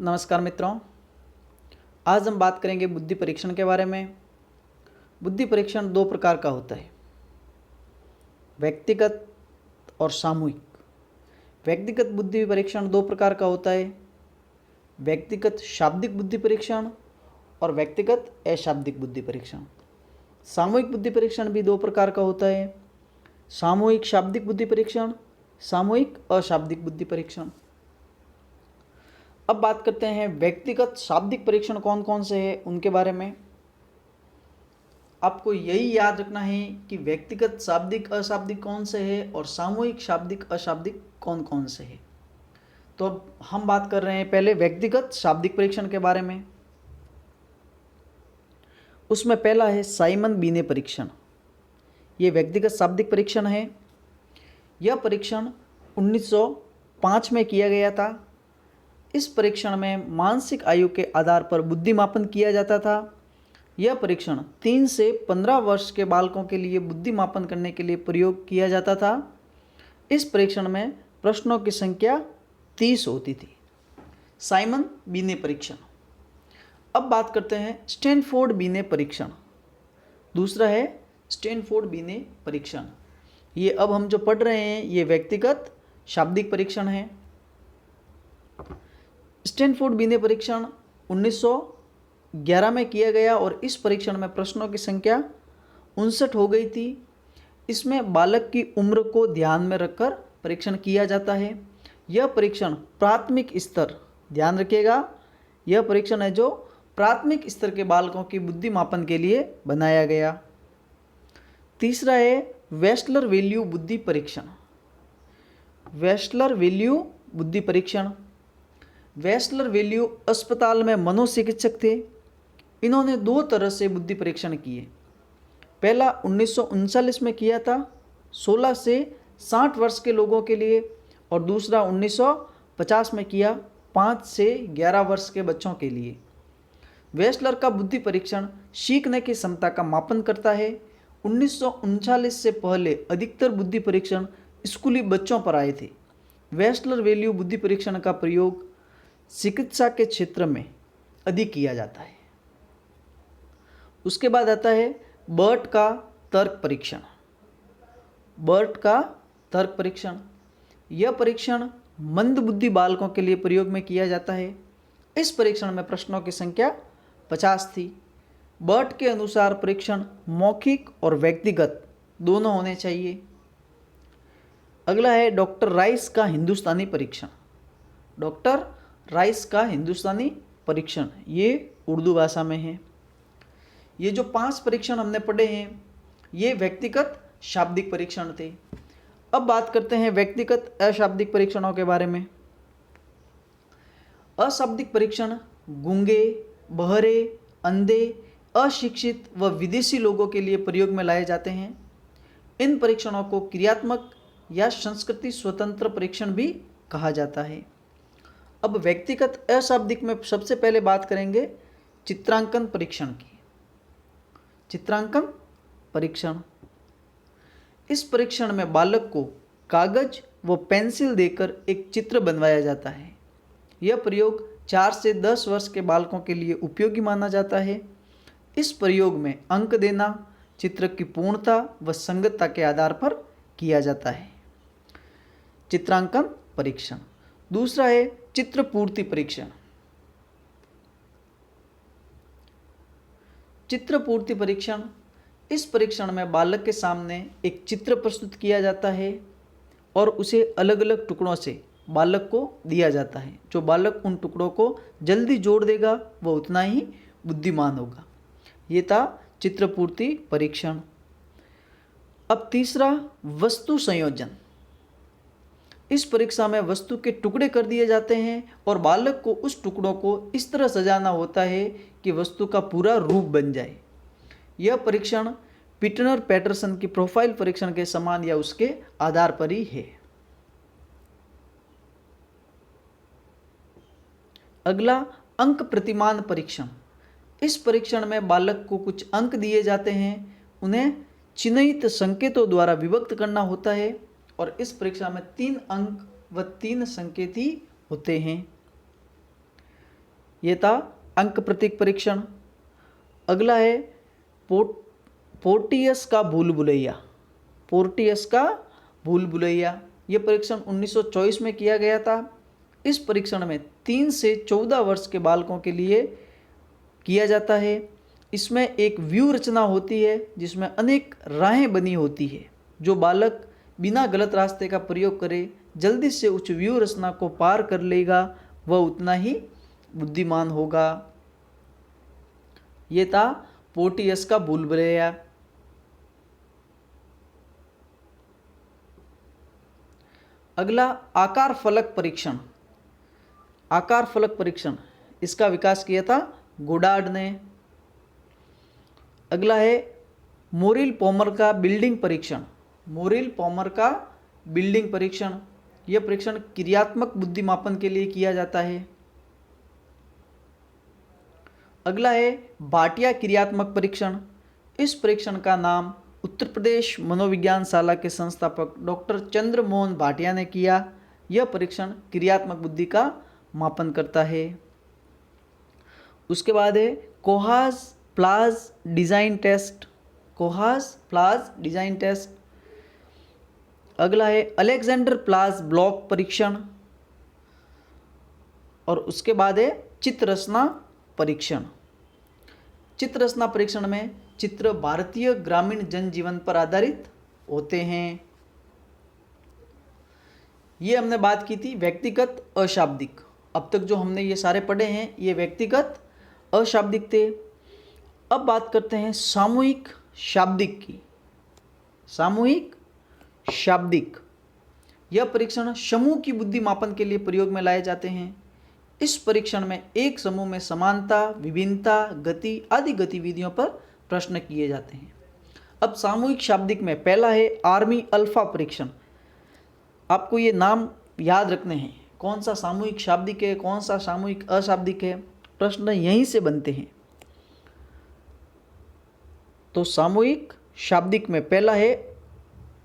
नमस्कार मित्रों, आज हम बात करेंगे बुद्धि परीक्षण के बारे में। बुद्धि परीक्षण दो प्रकार का होता है, व्यक्तिगत और सामूहिक। व्यक्तिगत बुद्धि परीक्षण दो प्रकार का होता है, व्यक्तिगत शाब्दिक बुद्धि परीक्षण और व्यक्तिगत अशाब्दिक बुद्धि परीक्षण। सामूहिक बुद्धि परीक्षण भी दो प्रकार का होता है, सामूहिक शाब्दिक बुद्धि परीक्षण, सामूहिक अशाब्दिक बुद्धि परीक्षण। अब बात करते हैं व्यक्तिगत शाब्दिक परीक्षण कौन कौन से हैं उनके बारे में। आपको यही याद रखना है कि व्यक्तिगत शाब्दिक अशाब्दिक कौन से हैं और सामूहिक शाब्दिक अशाब्दिक कौन कौन से हैं। तो अब हम बात कर रहे हैं पहले व्यक्तिगत शाब्दिक परीक्षण के बारे में। उसमें पहला है साइमन बीने परीक्षण। ये व्यक्तिगत शाब्दिक परीक्षण है। यह परीक्षण 1905 में किया गया था। इस परीक्षण में मानसिक आयु के आधार पर बुद्धिमापन किया जाता था। यह परीक्षण 3 से 15 वर्ष के बालकों के लिए बुद्धिमापन करने के लिए प्रयोग किया जाता था। इस परीक्षण में प्रश्नों की संख्या 30 होती थी। साइमन बीने परीक्षण। अब बात करते हैं स्टैनफोर्ड बीने परीक्षण। दूसरा है स्टैनफोर्ड बीने परीक्षण। ये अब हम जो पढ़ रहे हैं ये व्यक्तिगत शाब्दिक परीक्षण है। स्टैनफोर्ड बीने परीक्षण 1911 में किया गया और इस परीक्षण में प्रश्नों की संख्या 59 हो गई थी। इसमें बालक की उम्र को ध्यान में रखकर परीक्षण किया जाता है। यह परीक्षण प्राथमिक स्तर, ध्यान रखिएगा, यह परीक्षण है जो प्राथमिक स्तर के बालकों की बुद्धि मापन के लिए बनाया गया। तीसरा है वेस्टलर वैल्यू बुद्धि परीक्षण। वेस्टलर वैल्यू बुद्धि परीक्षण। वेस्टलर वैल्यू अस्पताल में मनोचिकित्सक थे। इन्होंने दो तरह से बुद्धि परीक्षण किए। पहला 1939 में किया था 16 से 60 वर्ष के लोगों के लिए, और दूसरा 1950 में किया 5 से 11 वर्ष के बच्चों के लिए। वेस्टलर का बुद्धि परीक्षण सीखने की क्षमता का मापन करता है। 1939 से पहले अधिकतर बुद्धि परीक्षण स्कूली बच्चों पर आए थे। वेस्टलर वैल्यू बुद्धि परीक्षण का प्रयोग चिकित्सा के क्षेत्र में अधिक किया जाता है। उसके बाद आता है बर्ट का तर्क परीक्षण। बर्ट का तर्क परीक्षण, यह परीक्षण मंद बुद्धि बालकों के लिए प्रयोग में किया जाता है। इस परीक्षण में प्रश्नों की संख्या 50 थी। बर्ट के अनुसार परीक्षण मौखिक और व्यक्तिगत दोनों होने चाहिए। अगला है डॉक्टर राइस का हिंदुस्तानी परीक्षण। डॉक्टर राइस का हिंदुस्तानी परीक्षण, ये उर्दू भाषा में है। ये जो 5 परीक्षण हमने पढ़े हैं ये व्यक्तिगत शाब्दिक परीक्षण थे। अब बात करते हैं व्यक्तिगत अशाब्दिक परीक्षणों के बारे में। अशाब्दिक परीक्षण गूंगे, बहरे, अंधे, अशिक्षित व विदेशी लोगों के लिए प्रयोग में लाए जाते हैं। इन परीक्षणों को क्रियात्मक या संस्कृति स्वतंत्र परीक्षण भी कहा जाता है। अब व्यक्तिगत अशाब्दिक में सबसे पहले बात करेंगे चित्रांकन परीक्षण की। चित्रांकन परीक्षण, इस परीक्षण में बालक को कागज व पेंसिल देकर एक चित्र बनवाया जाता है। यह प्रयोग 4 से 10 वर्ष के बालकों के लिए उपयोगी माना जाता है। इस प्रयोग में अंक देना चित्र की पूर्णता व संगतता के आधार पर किया जाता है। चित्रांकन परीक्षण। दूसरा है चित्रपूर्ति परीक्षण। चित्रपूर्ति परीक्षण, इस परीक्षण में बालक के सामने एक चित्र प्रस्तुत किया जाता है और उसे अलग अलग टुकड़ों से बालक को दिया जाता है। जो बालक उन टुकड़ों को जल्दी जोड़ देगा वह उतना ही बुद्धिमान होगा। ये था चित्रपूर्ति परीक्षण। अब तीसरा वस्तु संयोजन। इस परीक्षा में वस्तु के टुकड़े कर दिए जाते हैं और बालक को उस टुकड़ों को इस तरह सजाना होता है कि वस्तु का पूरा रूप बन जाए। यह परीक्षण पिटनर पैटरसन की प्रोफाइल परीक्षण के समान या उसके आधार पर ही है। अगला अंक प्रतिमान परीक्षण। इस परीक्षण में बालक को कुछ अंक दिए जाते हैं, उन्हें चिन्हित संकेतों द्वारा विभक्त करना होता है और इस परीक्षा में 3 अंक व 3 संकेत ही होते हैं। ये था अंक प्रतीक परीक्षण। अगला है पोर्टियस का भूल भुलैया। पोर्टियस का भूल भुलैया, ये परीक्षण 1924 में किया गया था। इस परीक्षण में 3 से 14 वर्ष के बालकों के लिए किया जाता है। इसमें एक व्यू रचना होती है जिसमें अनेक राहें बनी होती है। जो बालक बिना गलत रास्ते का प्रयोग करे जल्दी से उस व्यू रचना को पार कर लेगा वह उतना ही बुद्धिमान होगा। ये था पोर्टियस का भूल भुलैया। अगला आकार फलक परीक्षण। आकार फलक परीक्षण, इसका विकास किया था गोडार्ड ने। अगला है मोरिल पोमर का बिल्डिंग परीक्षण। मोरिल पोमर का बिल्डिंग परीक्षण, यह परीक्षण क्रियात्मक बुद्धिमापन के लिए किया जाता है। अगला है भाटिया क्रियात्मक परीक्षण। इस परीक्षण का नाम उत्तर प्रदेश मनोविज्ञान शाला के संस्थापक डॉक्टर चंद्र मोहन भाटिया ने किया। यह परीक्षण क्रियात्मक बुद्धि का मापन करता है। उसके बाद है Kohs blocks design test. Kohs blocks design test. अगला है अलेक्जेंडर प्लाज ब्लॉक परीक्षण। और उसके बाद है चित्ररचना परीक्षण। चित्ररचना परीक्षण में चित्र भारतीय ग्रामीण जनजीवन पर आधारित होते हैं। ये हमने बात की थी व्यक्तिगत अशाब्दिक। अब तक जो हमने ये सारे पढ़े हैं ये व्यक्तिगत अशाब्दिक थे। अब बात करते हैं सामूहिक शाब्दिक की। सामूहिक शाब्दिक, यह परीक्षण समूह की बुद्धि मापन के लिए प्रयोग में लाए जाते हैं। इस परीक्षण में एक समूह में समानता, विभिन्नता, गति आदि गतिविधियों पर प्रश्न किए जाते हैं। अब सामूहिक शाब्दिक में पहला है आर्मी अल्फा परीक्षण। आपको ये नाम याद रखने हैं, कौन सा सामूहिक शाब्दिक है, कौन सा सामूहिक अशाब्दिक है, प्रश्न यहीं से बनते हैं। तो सामूहिक शाब्दिक में पहला है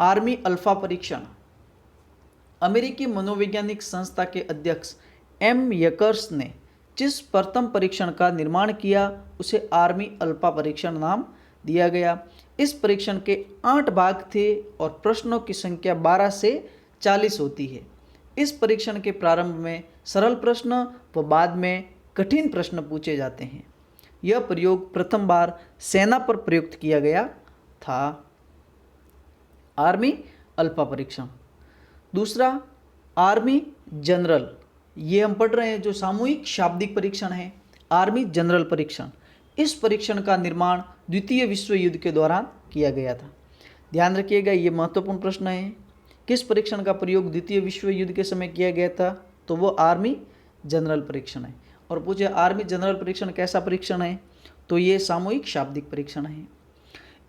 आर्मी अल्फा परीक्षण। अमेरिकी मनोवैज्ञानिक संस्था के अध्यक्ष एम यकर्स ने जिस प्रथम परीक्षण का निर्माण किया उसे आर्मी अल्फा परीक्षण नाम दिया गया। इस परीक्षण के 8 भाग थे और प्रश्नों की संख्या 12 से 40 होती है। इस परीक्षण के प्रारंभ में सरल प्रश्न व बाद में कठिन प्रश्न पूछे जाते हैं। यह प्रयोग प्रथम बार सेना पर प्रयुक्त किया गया था। आर्मी अल्फा परीक्षण। दूसरा आर्मी जनरल, ये हम पढ़ रहे हैं जो सामूहिक शाब्दिक परीक्षण है, आर्मी जनरल परीक्षण। इस परीक्षण का निर्माण द्वितीय विश्व युद्ध के दौरान किया गया था। ध्यान रखिएगा, ये महत्वपूर्ण प्रश्न है। किस परीक्षण का प्रयोग द्वितीय विश्व युद्ध के समय किया गया था? तो वो आर्मी जनरल परीक्षण है। और पूछे आर्मी जनरल परीक्षण कैसा परीक्षण है? तो ये सामूहिक शाब्दिक परीक्षण है।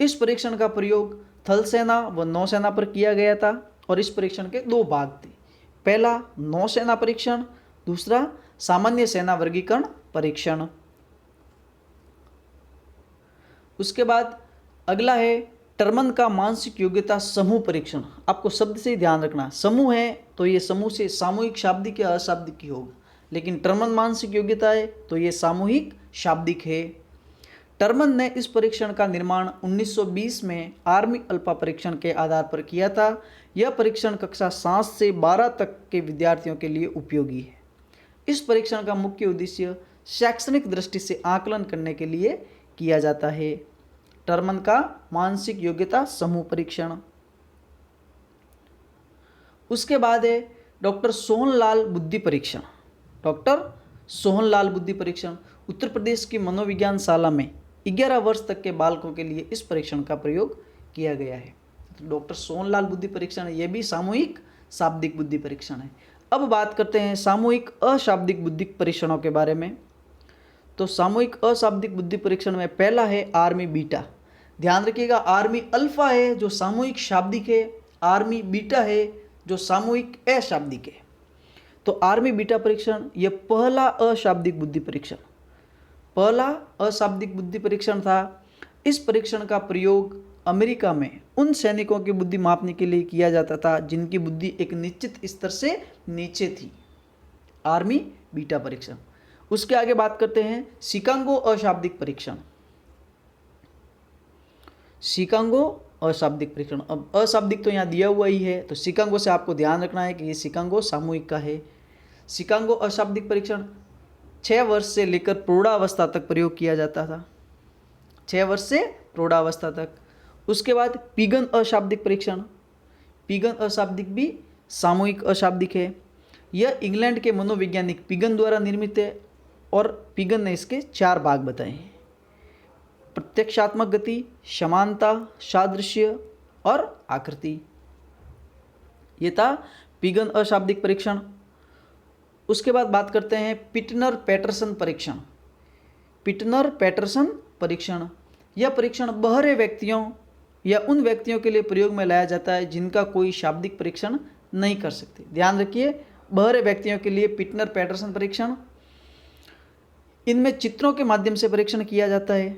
इस परीक्षण का प्रयोग थल सेना व नौसेना पर किया गया था और इस परीक्षण के 2 भाग थे। पहला नौसेना परीक्षण, दूसरा सामान्य सेना वर्गीकरण परीक्षण। उसके बाद अगला है टर्मन का मानसिक योग्यता समूह परीक्षण। आपको शब्द से ही ध्यान रखना, समूह है तो ये समूह से सामूहिक शाब्दिक या अशाब्दिक की होगा, लेकिन टर्मन मानसिक योग्यता है तो ये सामूहिक शाब्दिक है। टर्मन ने इस परीक्षण का निर्माण 1920 में आर्मी अल्फा परीक्षण के आधार पर किया था। यह परीक्षण कक्षा 7 से 12 तक के विद्यार्थियों के लिए उपयोगी है। इस परीक्षण का मुख्य उद्देश्य शैक्षणिक दृष्टि से आकलन करने के लिए किया जाता है। टर्मन का मानसिक योग्यता समूह परीक्षण। उसके बाद है डॉक्टर सोहनलाल बुद्धि परीक्षण। डॉक्टर सोहनलाल बुद्धि परीक्षण उत्तर प्रदेश की मनोविज्ञान शाला में 11 वर्ष तक के बालकों के लिए इस परीक्षण का प्रयोग किया गया है। तो डॉक्टर सोहनलाल बुद्धि परीक्षण यह भी सामूहिक शाब्दिक बुद्धि परीक्षण है। अब बात करते हैं सामूहिक अशाब्दिक बुद्धि परीक्षणों के बारे में। तो सामूहिक अशाब्दिक बुद्धि परीक्षण में पहला है आर्मी बीटा। ध्यान रखिएगा, आर्मी अल्फा है जो सामूहिक शाब्दिक है, आर्मी बीटा है जो सामूहिक अशाब्दिक है। तो आर्मी बीटा परीक्षण यह पहला अशाब्दिक बुद्धि परीक्षण, पहला अशाब्दिक बुद्धि परीक्षण था। इस परीक्षण का प्रयोग अमेरिका में उन सैनिकों की बुद्धि मापने के लिए किया जाता था जिनकी बुद्धि एक निश्चित स्तर से नीचे थी। आर्मी बीटा परीक्षण। उसके आगे बात करते हैं शिकागो अशाब्दिक परीक्षण। शिकागो अशाब्दिक परीक्षण, अब अशाब्दिक तो यहाँ दिया हुआ ही है, तो शिकागो से आपको ध्यान रखना है कि ये शिकागो सामूहिक का है। शिकागो अशाब्दिक परीक्षण 6 वर्ष से लेकर प्रौढ़ावस्था तक प्रयोग किया जाता था, 6 वर्ष से प्रौढ़ावस्था तक। उसके बाद पिगन अशाब्दिक परीक्षण, पिगन अशाब्दिक भी सामूहिक अशाब्दिक है। यह इंग्लैंड के मनोवैज्ञानिक पिगन द्वारा निर्मित है और पिगन ने इसके 4 भाग बताए हैं: प्रत्यक्षात्मक गति, समानता, सादृश्य और आकृति। ये था पिगन अशाब्दिक परीक्षण। उसके बाद बात करते हैं पिटनर पैटरसन परीक्षण। पिटनर पैटरसन परीक्षण, यह परीक्षण बहरे व्यक्तियों या उन व्यक्तियों के लिए प्रयोग में लाया जाता है जिनका कोई शाब्दिक परीक्षण नहीं कर सकते। ध्यान रखिए, बहरे व्यक्तियों के लिए पिटनर पैटरसन परीक्षण। इनमें चित्रों के माध्यम से परीक्षण किया जाता है।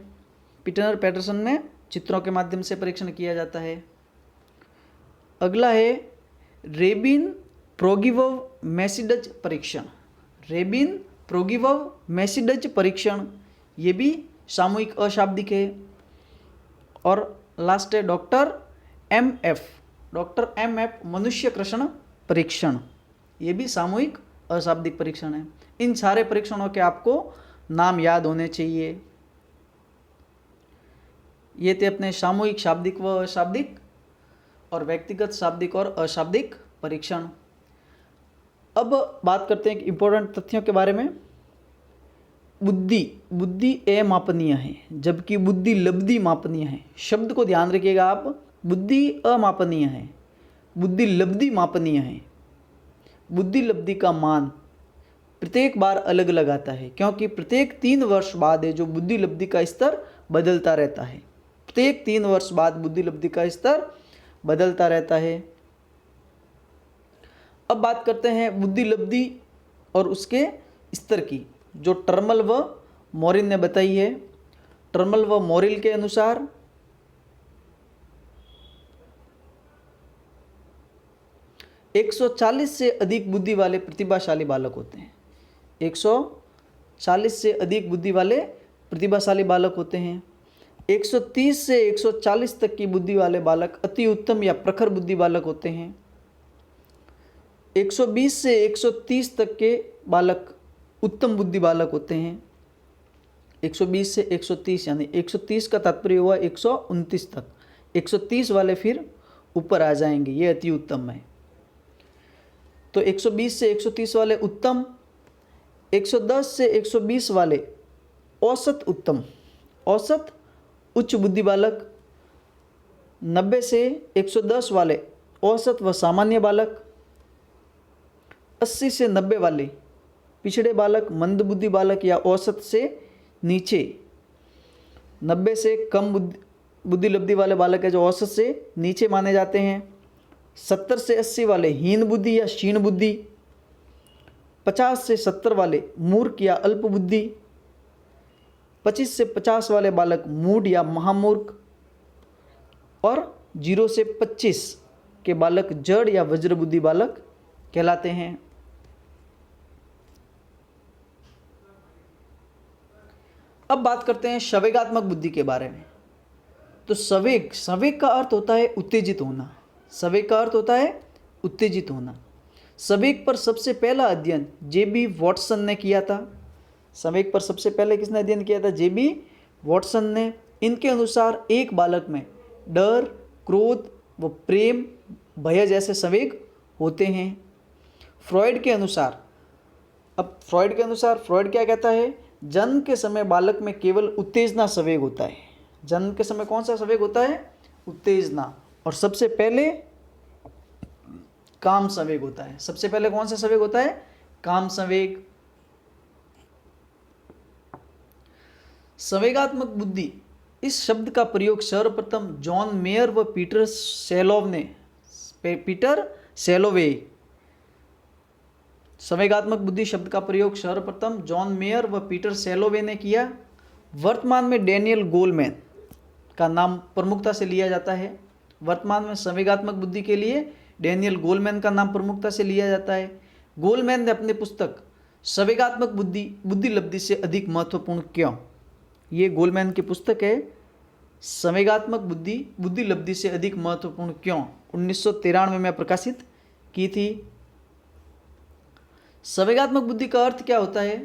पिटनर पैटरसन में चित्रों के माध्यम से परीक्षण किया जाता है। अगला है रेबिन प्रोगिवव मैसिडज परीक्षण। रेबिन प्रोगिवव मैसिडज परीक्षण, ये भी सामूहिक अशाब्दिक है। और लास्ट है डॉक्टर एम एफ मनुष्य कृष्ण परीक्षण, ये भी सामूहिक अशाब्दिक परीक्षण है। इन सारे परीक्षणों के आपको नाम याद होने चाहिए। ये थे अपने सामूहिक, शाब्दिक व अशाब्दिक और व्यक्तिगत शाब्दिक और अशाब्दिक परीक्षण। अब बात करते हैं इंपॉर्टेंट तथ्यों के बारे में। बुद्धि अमापनीय है जबकि बुद्धि लब्धि मापनीय है। शब्द को ध्यान रखिएगा आप, बुद्धि अमापनीय है, बुद्धि लब्धि मापनीय है। बुद्धि लब्धि का मान प्रत्येक बार अलग अलग आता है, क्योंकि प्रत्येक 3 वर्ष बाद है जो बुद्धि लब्धि का स्तर बदलता रहता है। प्रत्येक 3 वर्ष बाद बुद्धि लब्धि का स्तर बदलता रहता है। अब बात करते हैं बुद्धि लब्धि और उसके स्तर की, जो टर्मल व मोरिल ने बताई है। टर्मल व मोरिल के अनुसार 140 से अधिक बुद्धि वाले प्रतिभाशाली बालक होते हैं। 140 से अधिक बुद्धि वाले प्रतिभाशाली बालक होते हैं। 130 से 140 तक की बुद्धि वाले बालक अति उत्तम या प्रखर बुद्धि बालक होते हैं। 120 से 130 तक के बालक उत्तम बुद्धि बालक होते हैं। 120 से 130 यानी 130 का तात्पर्य हुआ 129 तक। 130 वाले फिर ऊपर आ जाएंगे, ये अति उत्तम है। तो 120 से 130 वाले उत्तम, 110 से 120 वाले औसत उत्तम, औसत उच्च बुद्धि बालक, 90 से 110 वाले औसत व सामान्य बालक, 80 से 90 वाले पिछड़े बालक, मंद बुद्धि बालक या औसत से नीचे, 90 से कम बुद्धि लब्धि वाले बालक है जो औसत से नीचे माने जाते हैं। 70 से 80 वाले हीन बुद्धि या क्षीण बुद्धि, 50 से 70 वाले मूर्ख या अल्प बुद्धि, 25 से 50 वाले बालक मूढ़ या महामूर्ख और 0 से 25 के बालक जड़ या वज्र बुद्धि बालक कहलाते हैं। अब बात करते हैं संवेगात्मक बुद्धि के बारे में। तो संवेग का अर्थ होता है उत्तेजित होना। संवेग का अर्थ होता है उत्तेजित होना। संवेग पर सबसे पहला अध्ययन जे.बी. वॉटसन ने किया था। संवेग पर सबसे पहले किसने अध्ययन किया था? जे.बी. वॉटसन ने। इनके अनुसार एक बालक में डर, क्रोध व प्रेम, भय जैसे संवेग होते हैं। फ्रॉइड के अनुसार फ्रॉइड क्या कहता है? जन्म के समय बालक में केवल उत्तेजना संवेग होता है। जन्म के समय कौन सा संवेग होता है? उत्तेजना। और सबसे पहले काम संवेग होता है। सबसे पहले कौन सा संवेग होता है? काम संवेग। संवेगात्मक बुद्धि, इस शब्द का प्रयोग सर्वप्रथम जॉन मेयर व पीटर सेलोवे। संवेगात्मक बुद्धि शब्द का प्रयोग सर्वप्रथम जॉन मेयर व पीटर सेलोवे ने किया। वर्तमान में डैनियल गोलमैन का नाम प्रमुखता से लिया जाता है। वर्तमान में संवेगात्मक बुद्धि के लिए डैनियल गोलमैन का नाम प्रमुखता से लिया जाता है। गोलमैन ने अपनी पुस्तक संवेगात्मक बुद्धि बुद्धिलब्धि से अधिक महत्वपूर्ण क्यों? ये गोलमैन की पुस्तक है, संवेगात्मक बुद्धि बुद्धिलब्धि से अधिक महत्वपूर्ण क्यों, 1993 में प्रकाशित की थी। संवेगात्मक बुद्धि का अर्थ क्या होता है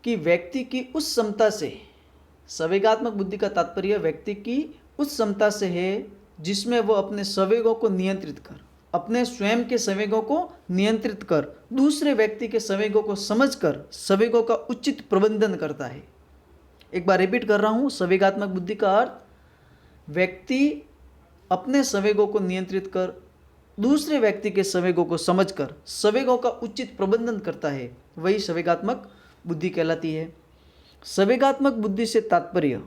कि व्यक्ति की उस क्षमता से, संवेगात्मक बुद्धि का तात्पर्य व्यक्ति की उस क्षमता से है जिसमें वो अपने संवेगों को नियंत्रित कर, अपने स्वयं के संवेगों को नियंत्रित कर, दूसरे व्यक्ति के संवेगों को समझकर संवेगों का उचित प्रबंधन करता है। एक बार रिपीट कर रहा हूँ, संवेगात्मक बुद्धि का अर्थ व्यक्ति अपने संवेगों को नियंत्रित कर, दूसरे व्यक्ति के संवेगों को समझकर संवेगों का उचित प्रबंधन करता है, वही संवेगात्मक बुद्धि कहलाती है। संवेगात्मक बुद्धि से तात्पर्य,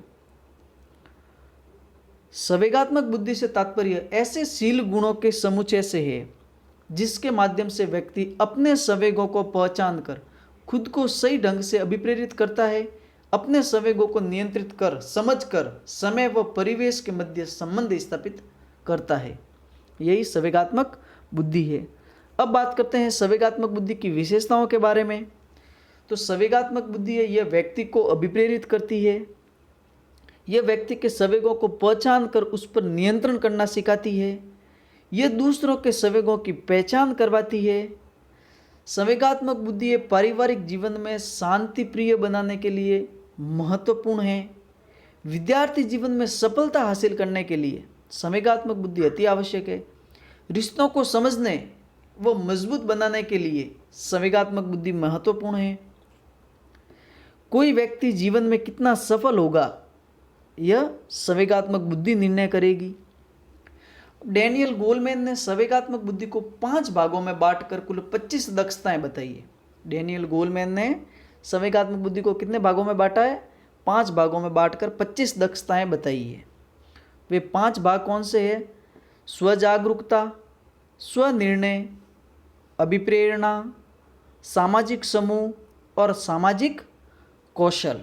संवेगात्मक बुद्धि से तात्पर्य ऐसे शील गुणों के समुच्चय से है जिसके माध्यम से व्यक्ति अपने संवेगों को पहचान कर खुद को सही ढंग से अभिप्रेरित करता है, अपने संवेगों को नियंत्रित कर समझकर समय व परिवेश के मध्य संबंध स्थापित करता है। यही संवेगात्मक बुद्धि है। अब बात करते हैं संवेगात्मक बुद्धि की विशेषताओं के बारे में। तो संवेगात्मक बुद्धि है, यह व्यक्ति को अभिप्रेरित करती है, यह व्यक्ति के संवेगों को पहचान कर उस पर नियंत्रण करना सिखाती है, यह दूसरों के संवेगों की पहचान करवाती है। संवेगात्मक बुद्धि ये पारिवारिक जीवन में शांति प्रिय बनाने के लिए महत्वपूर्ण है। विद्यार्थी जीवन में सफलता हासिल करने के लिए संवेगात्मक बुद्धि अति आवश्यक है। रिश्तों को समझने व मजबूत बनाने के लिए संवेगात्मक बुद्धि महत्वपूर्ण है। कोई व्यक्ति जीवन में कितना सफल होगा यह संवेगात्मक बुद्धि निर्णय करेगी। डैनियल गोलमैन ने संवेगात्मक बुद्धि को 5 भागों में बांटकर कुल 25 दक्षताएं बताई है। डैनियल गोलमैन ने संवेगात्मक बुद्धि को कितने भागों में बांटा है? 5 भागों में बांटकर 25 दक्षताएं बताई है। वे 5 भाग कौन से हैं? स्वजागरूकता, स्वनिर्णय, अभिप्रेरणा, सामाजिक समूह और सामाजिक कौशल।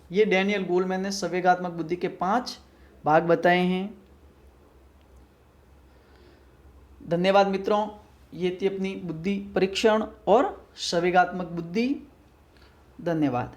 ये डैनियल गोलमैन ने संवेगात्मक बुद्धि के 5 भाग बताए हैं। धन्यवाद मित्रों, ये थी अपनी बुद्धि परीक्षण और संवेगात्मक बुद्धि। धन्यवाद।